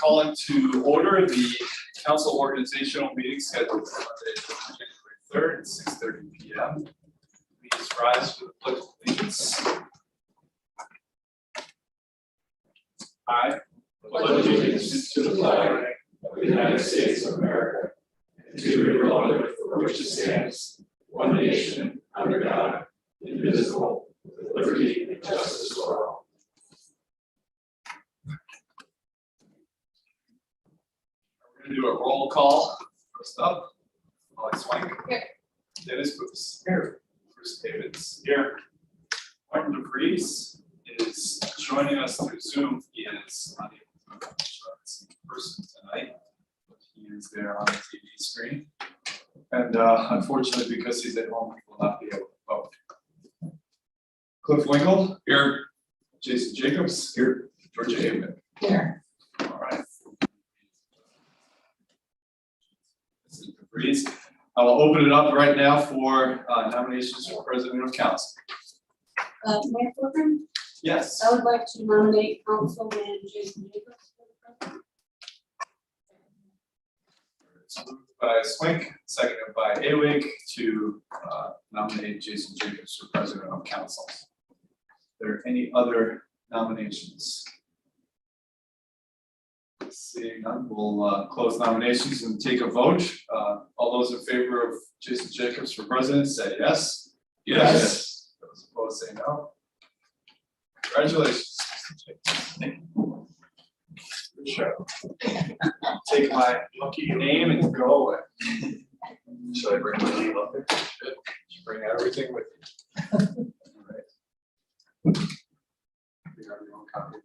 calling to order the council organizational meeting scheduled for Monday, January 3rd at 6:30 p.m. Please rise for the pledge of allegiance. I pledge allegiance to the flag of the United States of America and to the republic for which it stands, one nation, under God, indivisible, with liberty and justice for all. We're going to do a roll call. First up, Molly Swank. Here. Dennis Booth. Here. Bruce Davids. Here. Martin DeVries is joining us through Zoom. He is unable to join us in person tonight, but he is there on the TV screen. And unfortunately, because he's at home, he will not be able to vote. Cliff Winkle. Here. Jason Jacobs. Here. Georgia Abatement. Here. All right. I will open it up right now for nominations for President of Council. Mayor Corbin? Yes. I would like to nominate Councilman Jason Jacobs for the president. It's moved by Swink, seconded by Awig to nominate Jason Jacobs for President of Council. Are there any other nominations? Seeing none, we'll close nominations and take a vote. All those in favor of Jason Jacobs for president say yes. Yes. Those opposed say no. Congratulations, Mr. Jacobs. Good show. Take my lucky name and go away. Should I bring my name up there? Should you bring everything with you? All right. You have your own copy.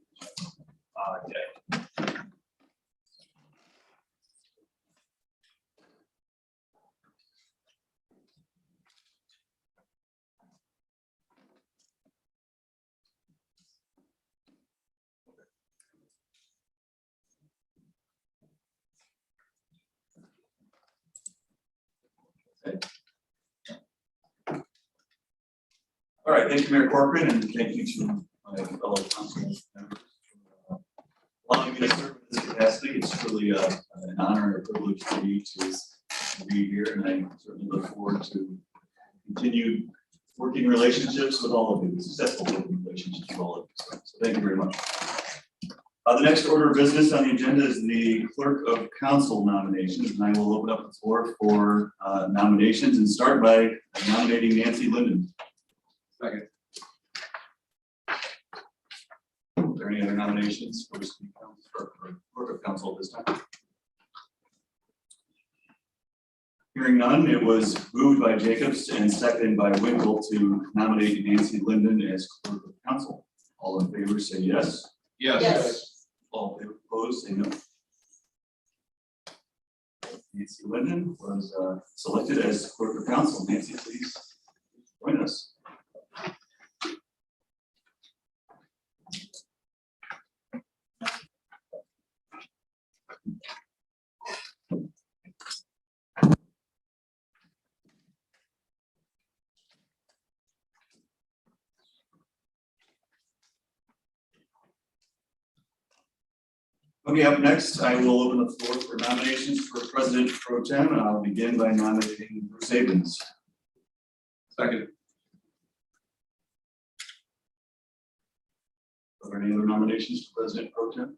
Okay. All right, thank you, Mayor Corcoran, and thank you to my fellow council members for allowing me to serve in this capacity. It's truly an honor and a privilege for me to be here, and I certainly look forward to continued working relationships with all of you, successful working relationships with all of you. So thank you very much. The next order of business on the agenda is the Clerk of Council nominations, and I will open up the floor for nominations and start by nominating Nancy Linden. Second. Are there any other nominations for Clerk of Council at this time? Hearing none, it was moved by Jacobs and seconded by Winkle to nominate Nancy Linden as Clerk of Council. All in favor say yes. Yes. Yes. All opposed say no. Nancy Linden was selected as Clerk of Council. Nancy, please join us. Okay, up next, I will open the floor for nominations for President Pro Tem, and I'll begin by nominating Bruce Havens. Second. Are there any other nominations for President Pro Tem?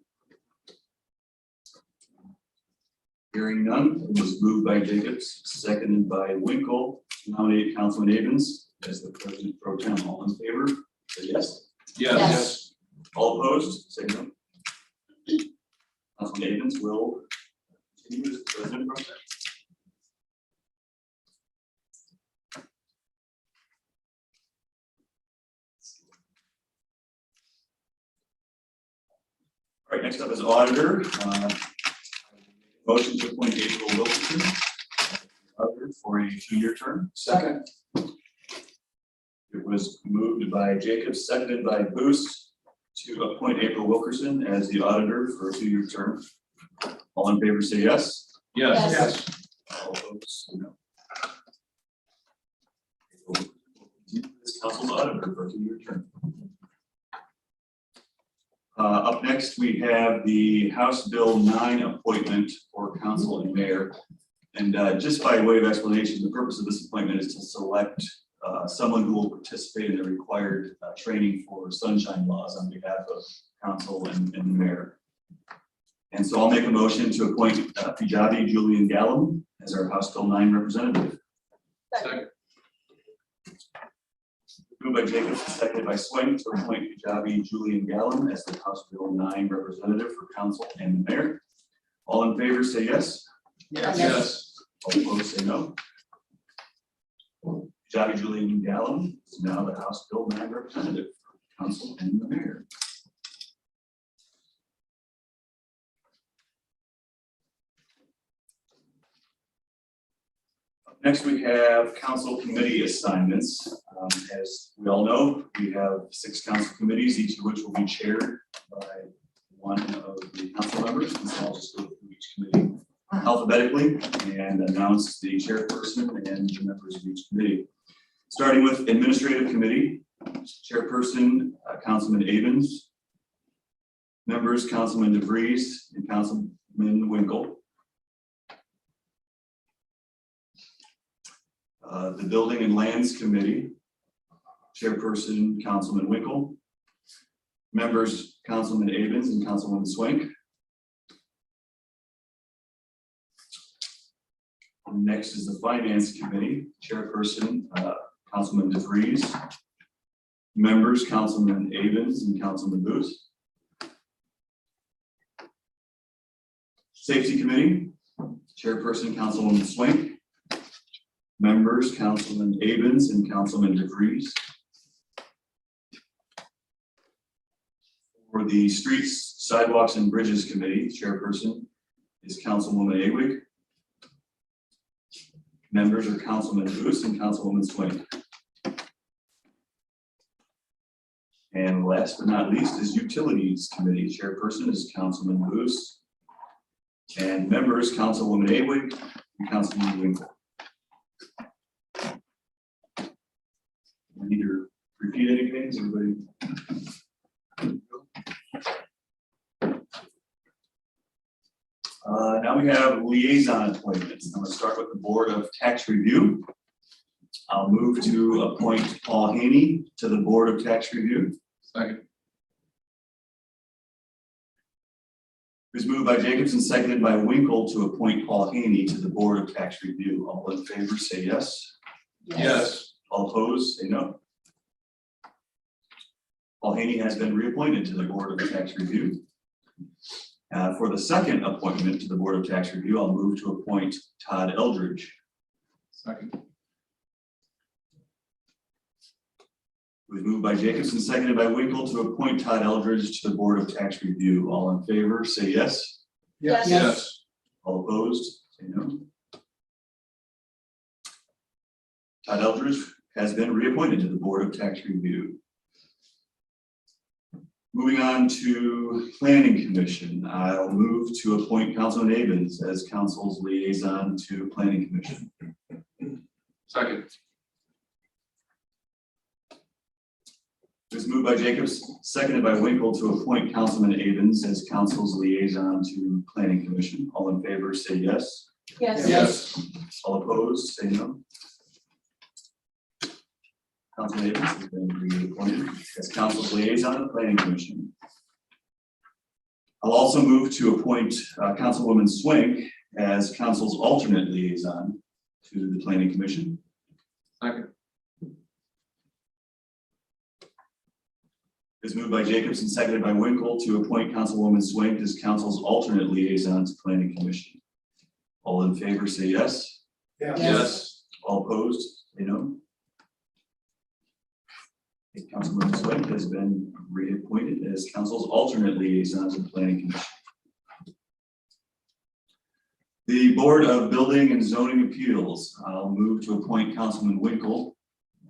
Hearing none, it was moved by Jacobs, seconded by Winkle to nominate Councilman Havens as the President Pro Tem. All in favor, say yes. Yes. All opposed, say no. Councilman Havens will continue as President Pro Tem. All right, next up is Auditor. Motion to appoint April Wilkinson as Auditor for a 2-year term. Second. It was moved by Jacobs, seconded by Boost, to appoint April Wilkerson as the auditor for a 2-year term. All in favor say yes. Yes. Yes. All opposed say no. April Wilkerson will continue as council's auditor for a 2-year term. Up next, we have the House Bill 9 appointment for council and mayor. And just by way of explanation, the purpose of this appointment is to select someone who will participate in the required training for sunshine laws on behalf of council and the mayor. And so I'll make a motion to appoint Pijabi Julian Gallum as our House Bill 9 representative. Second. Moved by Jacobs, seconded by Swank to appoint Pijabi Julian Gallum as the House Bill 9 representative for council and the mayor. All in favor say yes. Yes. All opposed say no. Pijabi Julian Gallum is now the House Bill 9 representative for council and the mayor. Next, we have council committee assignments. As we all know, we have 6 council committees, each of which will be chaired by one of the council members. And so I'll just go through each committee alphabetically and announce the chairperson and the members of each committee. Starting with administrative committee, chairperson, Councilman Avens. Members, Councilman DeVries and Councilman Winkle. The Building and Lands Committee, chairperson, Councilman Winkle. Members, Councilman Avens and Councilwoman Swank. Next is the Finance Committee, chairperson, Councilman DeVries. Members, Councilman Avens and Councilman Booth. Safety Committee, chairperson, Councilwoman Swank. Members, Councilman Avens and Councilman DeVries. For the Streets, Sidewalks and Bridges Committee, chairperson is Councilwoman Awig. Members are Councilman Booth and Councilwoman Swank. And last but not least is Utilities Committee, chairperson is Councilman Booth. And members, Councilwoman Awig and Councilman Winkle. I need to repeat anything, is everybody? Now we have liaison appointments. I'm going to start with the Board of Tax Review. I'll move to appoint Paul Haney to the Board of Tax Review. Second. It was moved by Jacobs and seconded by Winkle to appoint Paul Haney to the Board of Tax Review. All in favor say yes. Yes. All opposed say no. Paul Haney has been reappointed to the Board of Tax Review. For the second appointment to the Board of Tax Review, I'll move to appoint Todd Eldridge. Second. It was moved by Jacobs and seconded by Winkle to appoint Todd Eldridge to the Board of Tax Review. All in favor say yes. Yes. All opposed say no. Todd Eldridge has been reappointed to the Board of Tax Review. Moving on to Planning Commission, I'll move to appoint Councilman Avens as council's liaison to Planning Commission. Second. It was moved by Jacobs, seconded by Winkle to appoint Councilman Avens as council's liaison to Planning Commission. All in favor say yes. Yes. All opposed say no. Councilman Avens has been reappointed as council's liaison to Planning Commission. I'll also move to appoint Councilwoman Swank as council's alternate liaison to the Planning Commission. Second. It's moved by Jacobs and seconded by Winkle to appoint Councilwoman Swank as council's alternate liaison to Planning Commission. All in favor say yes. Yes. All opposed say no. Councilwoman Swank has been reappointed as council's alternate liaison to the Planning Commission. The Board of Building and Zoning Appeals, I'll move to appoint Councilman Winkle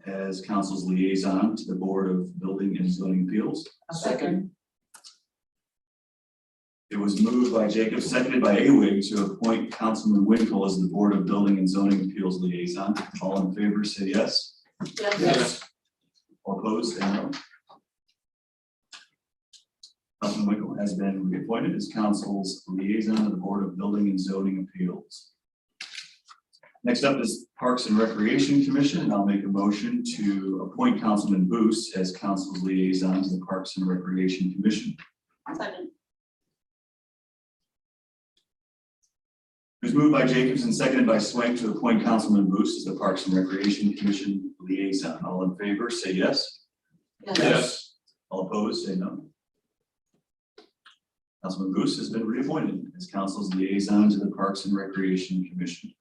as council's liaison to the Board of Building and Zoning Appeals. Second. It was moved by Jacob, seconded by Awig to appoint Councilman Winkle as the Board of Building and Zoning Appeals liaison. All in favor say yes. Yes. All opposed say no. Councilman Winkle has been reappointed as council's liaison to the Board of Building and Zoning Appeals. Next up is Parks and Recreation Commission, and I'll make a motion to appoint Councilman Booth as council's liaison to the Parks and Recreation Commission. Second. It was moved by Jacobs and seconded by Swank to appoint Councilman Booth as the Parks and Recreation Commission liaison. All in favor, say yes. Yes. All opposed, say no. Councilman Booth has been reappointed as council's liaison to the Parks and Recreation Commission.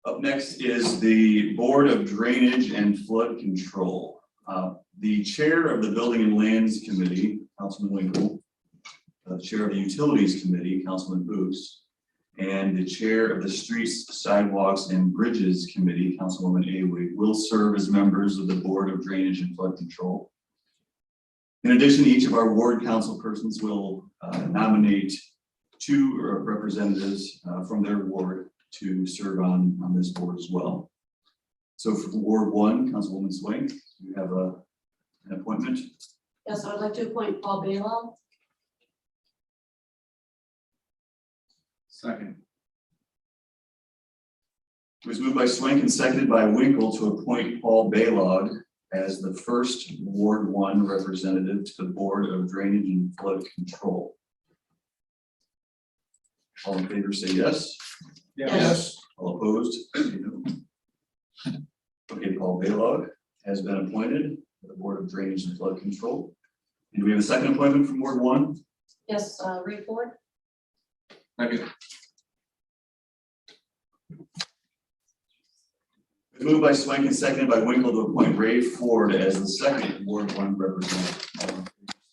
Up next is the Board of Drainage and Flood Control. The chair of the Building and Lands Committee, Councilman Winkle, the chair of the Utilities Committee, Councilman Booth, and the chair of the Streets, Sidewalks, and Bridges Committee, Councilwoman Awig, will serve as members of the Board of Drainage and Flood Control. In addition, each of our ward council persons will nominate two representatives from their ward to serve on this board as well. So for Ward 1, Councilwoman Swank, you have an appointment. Yes, I'd like to appoint Paul Bailow. Second. It was moved by Swank and seconded by Winkle to appoint Paul Baylog as the first Ward 1 representative to the Board of Drainage and Flood Control. All in favor say yes. Yes. All opposed, say no. Okay, Paul Baylog has been appointed to the Board of Drainage and Flood Control. And do we have a second appointment from Ward 1? Yes, Ray Ford. Second. It's moved by Swank and seconded by Winkle to appoint Ray Ford as the second Ward 1 representative.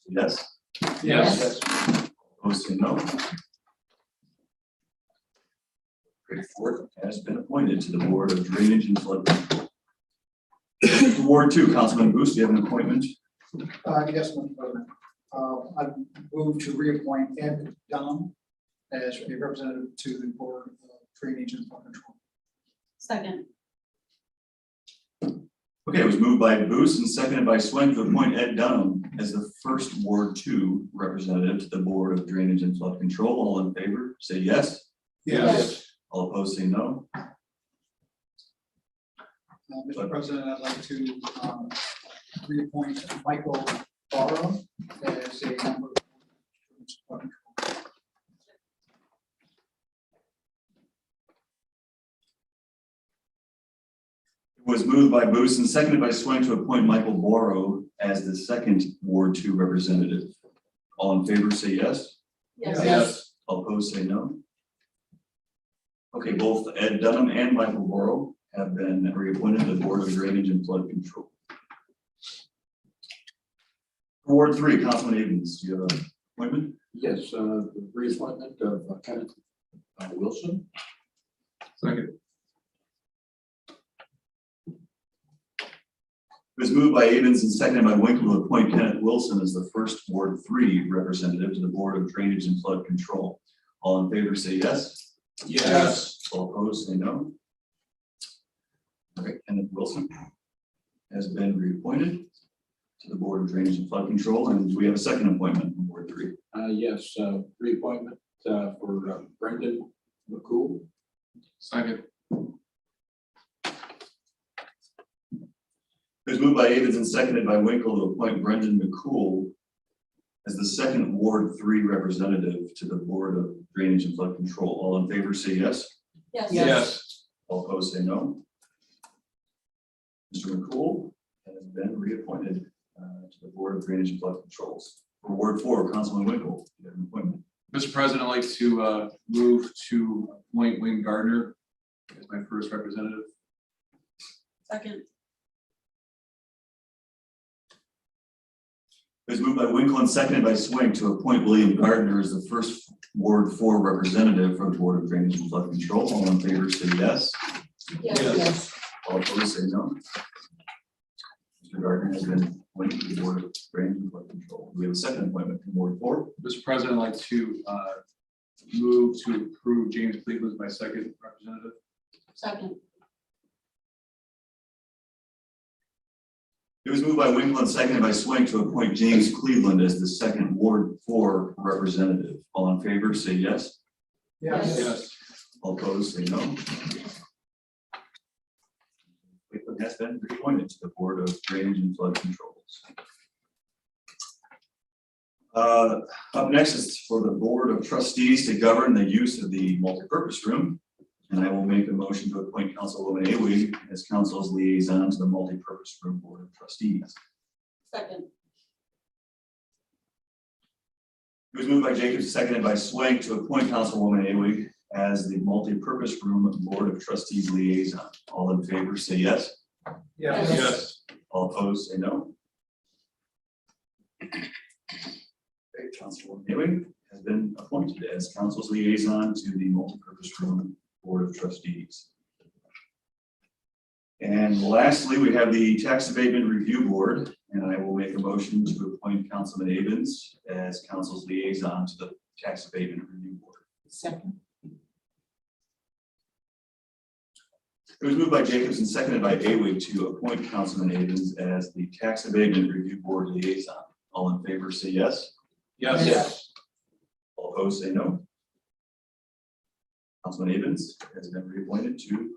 Yes. Yes. Opposed, say no. Ray Ford has been appointed to the Board of Drainage and Flood Control. Ward 2, Councilman Booth, do you have an appointment? Yes, Mr. President. I move to reappoint Ed Dunham as a representative to the Board of Drainage and Flood Control. Second. Okay, it was moved by Booth and seconded by Swank to appoint Ed Dunham as the first Ward 2 representative to the Board of Drainage and Flood Control. All in favor, say yes. Yes. All opposed, say no. Mr. President, I'd like to reappoint Michael Barrow as a member of the Board of Flood Control. It was moved by Booth and seconded by Swank to appoint Michael Borrow as the second Ward 2 representative. All in favor, say yes. Yes. All opposed, say no. Okay, both Ed Dunham and Michael Borrow have been reappointed to the Board of Drainage and Flood Control. Ward 3, Councilman Evans, do you have an appointment? Yes, the reappointment of Kenneth Wilson. Second. It was moved by Evans and seconded by Winkle to appoint Kenneth Wilson as the first Ward 3 representative to the Board of Drainage and Flood Control. All in favor say yes. Yes. All opposed say no. Okay, Kenneth Wilson has been reappointed to the Board of Drainage and Flood Control, and we have a second appointment from Ward 3. Yes, reappointment for Brendan McCool. Second. It was moved by Evans and seconded by Winkle to appoint Brendan McCool as the second Ward 3 representative to the Board of Drainage and Flood Control. All in favor say yes. Yes. All opposed say no. Mr. McCool has been reappointed to the Board of Drainage and Flood Controls. For Ward 4, Councilman Winkle, you have an appointment. Mr. President, I'd like to move to appoint Wayne Gardner as my first representative. Second. It was moved by Winkle and seconded by Swink to appoint William Gardner as the first Ward 4 representative for the Board of Drainage and Flood Control. All in favor say yes. Yes. All opposed say no. Mr. Gardner has been appointed to the Board of Drainage and Flood Control. We have a second appointment from Ward 4. Mr. President, I'd like to move to approve James Cleveland as my second representative. Second. It It was moved by Winkle and seconded by Swink to appoint James Cleveland as the second Ward 4 representative. All in favor, say yes. Yes. All opposed, say no. Cleveland has been reappointed to the Board of Drainage and Flood Controls. Up next is for the Board of Trustees to govern the use of the multipurpose room. And I will make a motion to appoint Councilwoman Awig as council's liaison to the multipurpose room Board of Trustees. Second. It was moved by Jacobs, seconded by Swank to appoint Councilwoman Awig as the multipurpose room Board of Trustees liaison. All in favor, say yes. Yes. All opposed, say no. Okay, Councilwoman Awig has been appointed as council's liaison to the multipurpose room Board of Trustees. And lastly, we have the Tax Abatement Review Board, and I will make a motion to appoint Councilman Avens as council's liaison to the Tax Abatement Review Board. Second. It was moved by Jacobs and seconded by Awig to appoint Councilman Avens as the Tax Abatement Review Board liaison. All in favor, say yes. Yes. All opposed, say no. Councilman Avens has been reappointed to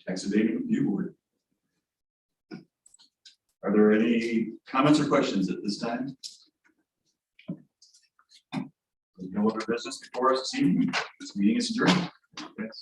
Tax Abatement Review Board. Are there any comments or questions at this time? There's no other business before us this evening. This meeting is adjourned. Yes.